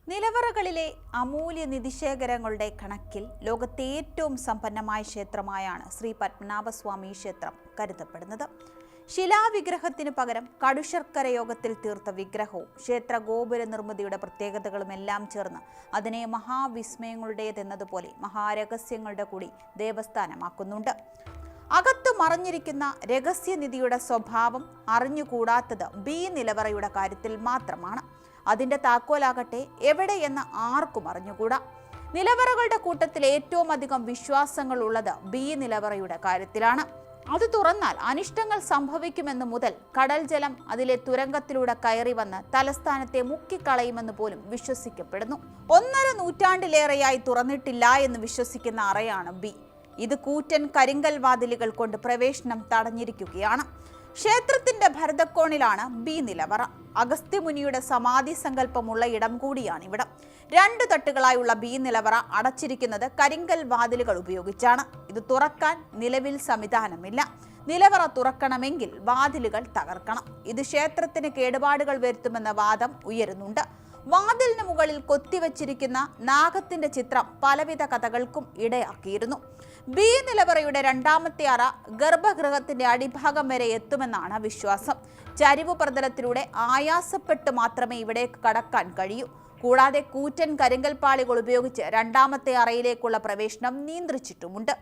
നിലവറകളിലെ അമൂല്യ നിധിശേഖരങ്ങളുടെ കണക്കിൽ ലോകത്തെ ഏറ്റവും സമ്പന്നമായ ക്ഷേത്രമായാണ് ശ്രീ പത്മനാഭസ്വാമി ക്ഷേത്രം കരുതപ്പെടുന്നത്. ശിലാവിഗ്രഹത്തിനു പകരം കടുശർക്കര യോഗത്തിൽ തീർത്ത വിഗ്രഹവും ക്ഷേത്ര ഗോപുര നിർമ്മിതിയുടെ പ്രത്യേകതകളുമെല്ലാം ചേർന്ന് അതിനെ മഹാവിസ്മയങ്ങളുടേതെന്നതുപോലെ മഹാരഹസ്യങ്ങളുടെ കൂടി ദേവസ്ഥാനമാക്കുന്നുണ്ട്. അകത്തു മറഞ്ഞിരിക്കുന്ന രഹസ്യനിധിയുടെ സ്വഭാവം അറിഞ്ഞുകൂടാത്തത് ബി നിലവറയുടെ കാര്യത്തിൽ മാത്രമാണ്. അതിന്റെ താക്കോലാകട്ടെ എവിടെയെന്ന് ആർക്കും അറിഞ്ഞുകൂടാ. നിലവറകളുടെ കൂട്ടത്തിൽ ഏറ്റവും അധികം വിശ്വാസങ്ങൾ ഉള്ളത് ബി നിലവറയുടെ കാര്യത്തിലാണ്. അത് തുറന്നാൽ അനിഷ്ടങ്ങൾ സംഭവിക്കുമെന്ന് മുതൽ കടൽ ജലം അതിലെ തുരങ്കത്തിലൂടെ കയറി വന്ന് തലസ്ഥാനത്തെ മുക്കിക്കളയുമെന്ന് പോലും വിശ്വസിക്കപ്പെടുന്നു. 1.5 നൂറ്റാണ്ടിലേറെയായി തുറന്നിട്ടില്ല എന്ന് വിശ്വസിക്കുന്ന അറയാണ് ബി. ഇത് കൂറ്റൻ കരിങ്കൽ വാതിലുകൾ കൊണ്ട് പ്രവേശനം തടഞ്ഞിരിക്കുകയാണ്. ക്ഷേത്രത്തിന്റെ ഭരതക്കോണിലാണ് ബി നിലവറ. അഗസ്ത്യമുനിയുടെ സമാധി സങ്കല്പമുള്ള ഇടം കൂടിയാണ് ഇവിടം. 2 തട്ടുകളായുള്ള ബി നിലവറ അടച്ചിരിക്കുന്നത് കരിങ്കൽ വാതിലുകൾ ഉപയോഗിച്ചാണ്. ഇത് തുറക്കാൻ നിലവിൽ സംവിധാനമില്ല. നിലവറ തുറക്കണമെങ്കിൽ വാതിലുകൾ തകർക്കണം. ഇത് ക്ഷേത്രത്തിന് കേടുപാടുകൾ വരുത്തുമെന്ന വാദം ഉയരുന്നുണ്ട്. വാതിലിന് മുകളിൽ കൊത്തിവച്ചിരിക്കുന്ന നാഗത്തിന്റെ ചിത്രം പലവിധ കഥകൾക്കും ഇടയാക്കിയിരുന്നു. ബി നിലവറയുടെ 2ാമത്തെ അറ ഗർഭഗൃഹത്തിന്റെ അടിഭാഗം വരെ എത്തുമെന്നാണ് വിശ്വാസം. ചരിവു പ്രതലത്തിലൂടെ ആയാസപ്പെട്ട് മാത്രമേ ഇവിടേക്ക് കടക്കാൻ കഴിയൂ. കൂടാതെ കൂറ്റൻ കരിങ്കൽ പാളികൾ ഉപയോഗിച്ച് 2ാമത്തെ അറയിലേക്കുള്ള പ്രവേശനം നിയന്ത്രിച്ചിട്ടുമുണ്ട്.